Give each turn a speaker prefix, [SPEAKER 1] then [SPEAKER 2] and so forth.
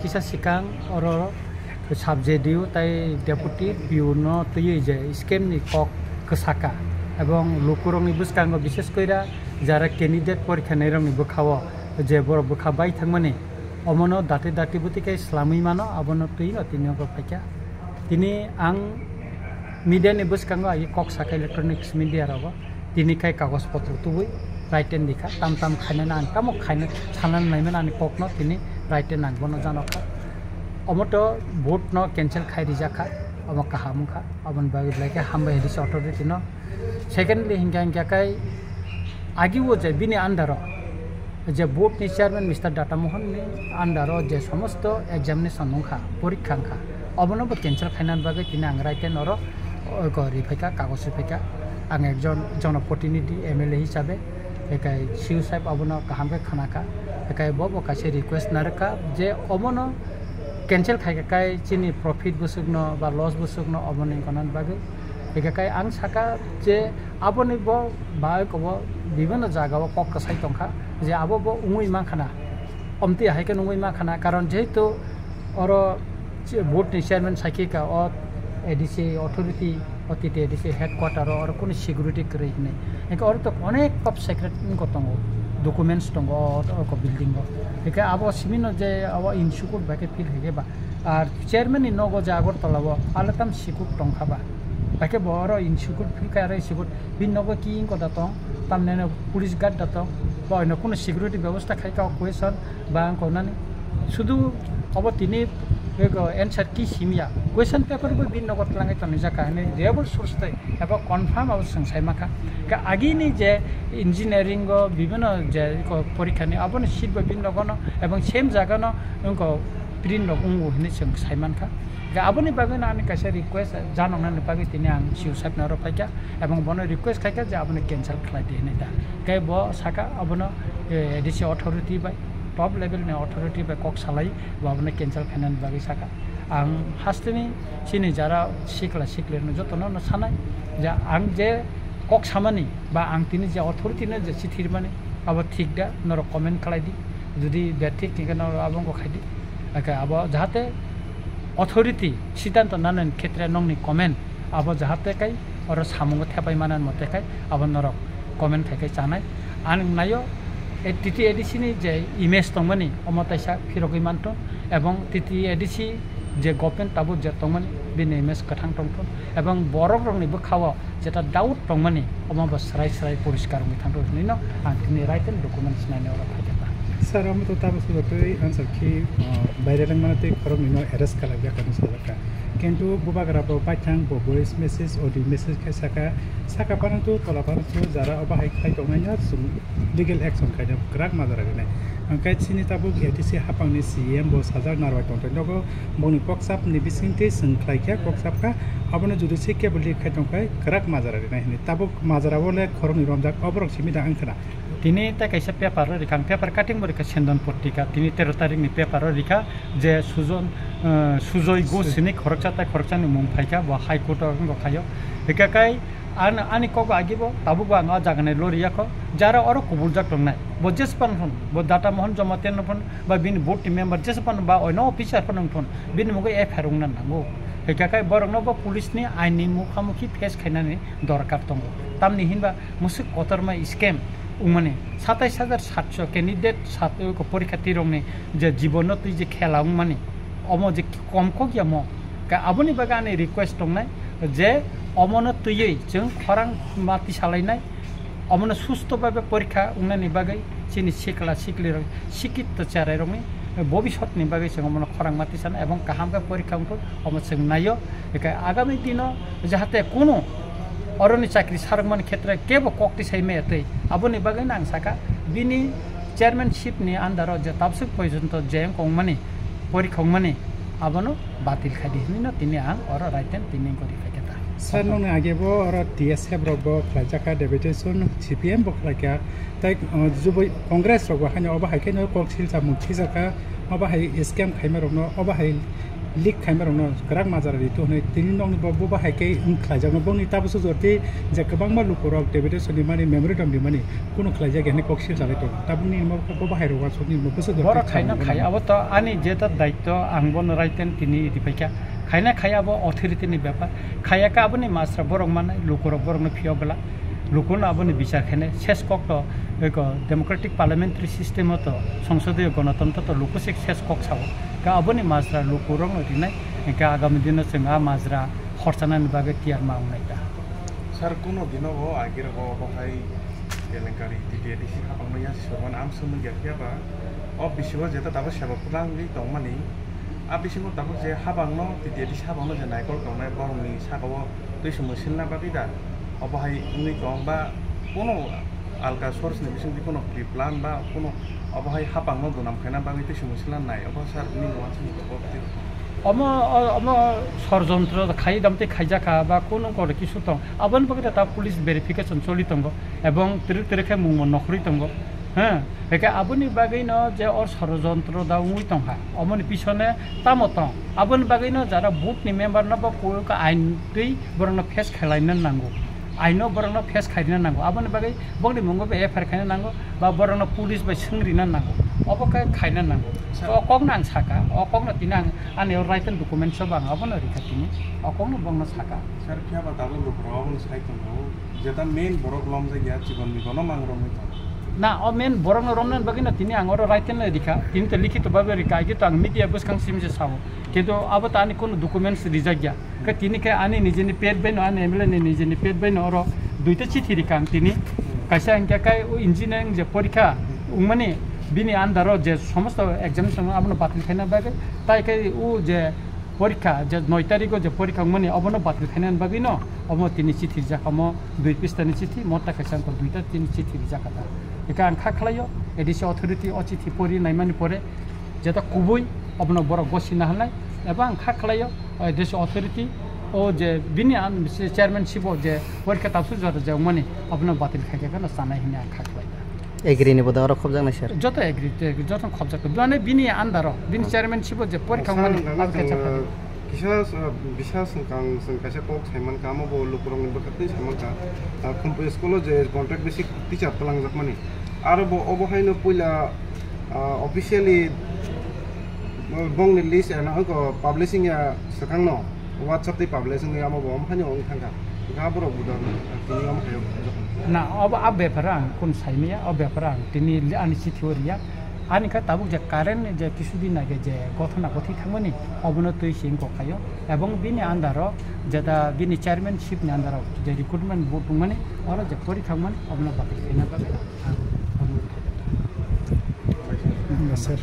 [SPEAKER 1] kisa sikang oro subjediu tai deputy piuno tuye je scam ni kok kesaka এবং লোকরংনি বুসকাঙ্গ বিশেষ কইরা যারা candidate পরীক্ষা নেরংনি বখাও যে বড় বখাবাই থাকমানে অমনো দাতে দাতি বুতিকে ইসলামী মানো আবনো তুইনো তিনিও ফাইকা তিনি আং মিডিয়া नि বুসকাঙ্গ আই কক সাকা ইলেকট্রনিক্স মিডিয়া রাব তিনি কাই কাগজপত্র তুবুই রাইটেন দিখা তাম তাম খাইনা না তামক খাইনা ছানান নাইমেন আনি ককনো তিনি রাইটেন নাংবনো জানকা অমটো ভোট ন ক্যান্সেল খাইরি জাখা অমক কাহামুখা অবন বাগি লাইকে হামবাই দিস অথরিটি ন Secondly, hingga kai agi wo je bini andaro je board ni chairman Mr. Data Mohan ni andaro je somosto examination nungkha porikha kha obono bo cancel khainan bagai tini ang raiten oro ko rifaika kagos rifaika ang ekjon জনপ্রতিনিধি MLA hisabe ekai siu saib obono kahambe khanaka ekai bobo kase request narka je obono cancel khaiga kai chini profit busugno ba loss busugno obono konan bagai একাই আং সাকা যে আপনি ব by কব বিভিন্ন জায়গাও cock কসাই টংখা যে আবো ব উঙুই মাখানা অমতি হাইকে নুঙুই মাখানা কারণ যেহেতু অর বোর্ড নি চেয়ারম্যান সাইকিকা অ এডিসি অথরিটি অতিতে এডিসি হেডকোয়ার্টার অর কোন সিকিউরিটি করে নে একা অর তো অনেক টপ সিক্রেট কতঙ্গ ডকুমেন্টস টঙ্গ অর কো বিল্ডিং একা আবো সিমিনো যে আবো ইনসিকিউর বাকে ফিল হেগেবা আর চেয়ারম্যান নি নগো Jagar তলাবো আলাতাম secure টংখাবা Pakai boro insecure feel kaya insecure bin nogo kiing ko datong tamne na police guard datong ba ino kuno security ব্যবস্থা khai ka question ba ko nani sudu obo tini ego answer ki simia question paper bo bin nogo tlangai tani jaka ne reliable source tai eba confirm aw sangsai maka ka agi ni je engineering go bibino je ko porikha ni abone sheet bo bin nogo no ebong same jaga no ko print no ungu ni sangsai manka aboni bagai na ani kaisa request janong na pagi tini ang siu sap na ro paika ebong bono request khaika je aboni cancel khlai de nei da kai bo saka abono edisi authority by top level ne authority by kok salai bo aboni cancel khainan bagai saka ang hastini sini jara sikla sikle no jotono no sanai ja ang je kok samani ba ang tini je authority ne je sithir mane abo thik da nor comment khlai di jodi betik tikana abong ko khai di aka abo jahate authority siddhanto nanan khetre nongni comment abo jahate kai oro samungo thepai manan mote kai abo norok comment khai kai chanai an nayo TT ADC ni je image tongmani omotaisa phirogoi manto ebong TT ADC je government tabu je tongmani bini image kathang tongton ebong borok rongni bo khawa jeta doubt tongmani omobo srai srai poriskar mi thangto nino an tini written documents nane ora phai
[SPEAKER 2] Sir, हम तो ताबस बतई answer की बाइरे रंग मानते खरम निनो arrays कला गया करने से लगा किंतु बुबा करा बो पाठन बो वॉइस मेसेज ऑडियो मेसेज के सका पारन तो तला पारन तो जरा अब हाई खाई तो नहीं सुन लीगल एक्शन का जब ग्राहक मादर गने अंकाय सिनी ताबु एटीसी हापांगनि सीएम बो साजार नारवाय टंटन दगो बोनि पक्साप नि बिसिंते संख्लाय क्या पक्साप का अबने जुदि से केबल खाय टंकाय ग्राहक मादर गने ताबु मादरा बोले खरम नि रमजाक अबरक सिमिदा अंखना
[SPEAKER 1] tini ta kaisa paper ro rikang paper cutting bo rika sendon portika tini 13 tarik ni paper ro rika je sujoi go sini khorokcha ni mung phaika bo high court ro khayo rika kai ani ko agibo tabu ba nga jagane loria ko jara oro kubul jak tongnai bo jespan phon bo data mohon jamaten phon ba bin board team member jespan ba oino officer phon phon bin mugo e pharung nan nango rika kai borok no bo police ni aini mukhamukhi face khainani dorkar tongo tamni hinba musuk kotorma scam उमने 27700 candidate सातो को परीक्षा तिरंगने जे जीवन तुई जे खेला माने अमो जे कम को या मो का आबोनि बागाने रिक्वेस्ट दंनाय जे अमनो तुयै जों खरां माति सालायनाय अमनो सुस्थ भाबे परीक्षा उंनानि बागै चिनि सिकला सिकलि शिक्षित चाराय रंनि भविष्यतनि बागै जों अमनो खरां माति सान एवं काहामका परीक्षा उंखौ अमो जों नायो एका आगामी दिनो जाहाते कोनो अरनि चाकरी सारगमान क्षेत्र केबो कक्ति साइमे एतै आबोनि बागै नां साका बिनि चेयरमैनशिप नि अंडर जे ताबसुक पर्यन्त जेम कंगमानि परीक्षांगमानि आबनो बातिल खादि हिन तिनि आं अर राइटेन तिनि गरि फाकेता
[SPEAKER 2] सर नों आगेबो अर TSF रबो फ्लाइजाका डेपुटेशन CPM बो फ्लाइका ताइ जुबै कांग्रेस रबो हानि अबा हाइके न कक्सिल सा मुखि जाका अबा हाइ स्कैम खाइमा रबनो अबा हाइ लिक खाइमारावनो गोरां माजारारि तो हनै तिनि नंनि बबो बाहायकै खालायजागोन बंनि ताबसो जरति जे गोबां मालुकरक डेबिटेसननि माने मेमोरेन्डामनि माने कोनो खालायजागे हनै कक्सिर जालाय दं ताबुनि मबो बाहायरवा सनि मबोसो
[SPEAKER 1] बर खायना खाय अब त आनि जेता दायित्व आंबन राइटेन तिनि दिफाइका खायना खाय अब अथॉरिटीनि ब्यापार खायाका आबनि मास्रा बरक माने लुकर बरकनो फियगला लुकन आबनि बिचार खाने शेष कक तो एक डेमोक्रेटिक पार्लियामेंट्री सिस्टम तो संसदीय गणतंत्र तो लुकुसिक शेष कक साव का आबनि मास्रा लुकुरंग दिनै का आगामी दिन जोंहा माज्रा खरसानानि बागै तियार मावनायदा
[SPEAKER 3] सर कोनो दिनो हो आगिर हो बहाय केलेंकारि टिटिएडिसि हाबांनाया सोमोन आम सोमोन गैयाबा अब बिसिबो जेता दाबो सेबाफुलांनि दंमानि आ बिसिबो दाबो जे हाबांनो टिटिएडिसि हाबांनो जे नायकल दंनाय बरंनि सागाव दैसोमो सिलना बागैदा अबहाय उनि दंबा कोनो आलगा सोर्सनि बिसिनि कोनो प्रिप्लान बा कोनो अबहाय हाबांनो दनामखायना बागै दैसोमो सिलना नाय अब सर नि नवासि तबते
[SPEAKER 1] अम षড়যন্ত্র খাই দামতে খাইজাকা বা কোনো করে কিছু দं আবন বগরে তা পুলিশ ভেরিফিকেশন চলি দंग এবং তেরে মুং নখরি দंग হ্যাঁ একে আবনি বাগৈ ন যে অর ষড়যন্ত্র দা উই দंहा অমনি পিছনে তামত আবনি বাগৈ ন যারা বুকনি মেম্বার ন বা কোকা আইন दै বরং ফেস খেলাইनो नांगौ आइनो बरंनो फेस खायनो नांगौ आबनि बागै बंनि मंगो बे एफआर खायनो नांगौ बा बरंनो पुलिस बा संग्रिनो नांगौ अबका खायनो नांगौ अकंनो आं साका अकंनो तिना आंनि राइटन डकुमेन्ट सब आं अबनो रिखातिनि अकंनो बंनो साका
[SPEAKER 3] सर फियाबा दाबो लुक्राव साइतंगौ जेता मेन बरक लम जायगा जीवन मिगनो मांगरमि
[SPEAKER 1] ना अ मेन बरंनो रमनन बागैनो तिनि आं अरो राइटन रिखा तिनि त लिखित बाबे रिखा आगे त आं मिडिया बुसखांसिम जे साव किन्तु अब त आनि कोनो डकुमेन्ट्स रिजाग्या के तिनि के आनि निजेनि पेड बैनो आनि एमएलए नि निजेनि पेड बैनो अरो दुइटा चिठी रिखा आं तिनि कायसा अंके काय इन्जिनियरिंग जे परीक्षा उमनि बिनि आन्दारो जे समस्त एग्जामिनेसन आबनो बातिल खायना बागे ताइकै उ जे परीक्षा जे 9 तारिखो जे परीक्षा उमनि अबनो बातिल खायना बागे न अब तिनि चिठी जाखम दुइ पिस्तानि चिठी मता कायसा अंक दुइटा तिनि चिठी जाखाता एका आं खाखलायो एडिसि अथॉरिटी अ चिठी परि नायमानि परे जेता कुबुइ अबनो बर गसिना हनाय एबा आं खाखलायो एडिसि अथॉरिटी ओ जे बिनि आन चेयरमैनशिप जे परीक्षा तासु जर जे मनि अबनो बातिल खायका न सानाय हिने आं खाखलायो
[SPEAKER 4] एग्रीनि बदा अर खबजांना सर
[SPEAKER 1] जत एग्री जत खबजाक माने बिनि आन्दार बिनि चेयरमैनशिप जे परीक्षा मनि
[SPEAKER 3] बिसास कां जों कासे कक साइमान कामो बो लुकुरंग बकते साइमान का कम्पास स्कुल जे कन्ट्राक्ट बेसिक टीचर तलांजाक माने आरो बो अबहायनो पहिला ऑफिशियली बंगनि लिस्ट एना हको पब्लिशिंग या सकांनो WhatsApp ते पब्लिशिंग या मबो हमफानि ओं थांगा गाबरो बुदा तिनि हम हायो
[SPEAKER 1] ना अब बेफारां कोन साइमिया अब बेफारां तिनि आनि थियोरिया आनि का ताबुक जे कारेन्ट जे किसुदिन आगे जे गठना गथि थांमोनि अबनो तै सिं गखायो एवं बिनि आन्दार जेदा बिनि चेयरमैनशिप नि आन्दार जे रिक्रुटमेंट बोर्ड माने और जे परीक्षा माने अबनो बाकी खायना बागे
[SPEAKER 2] सर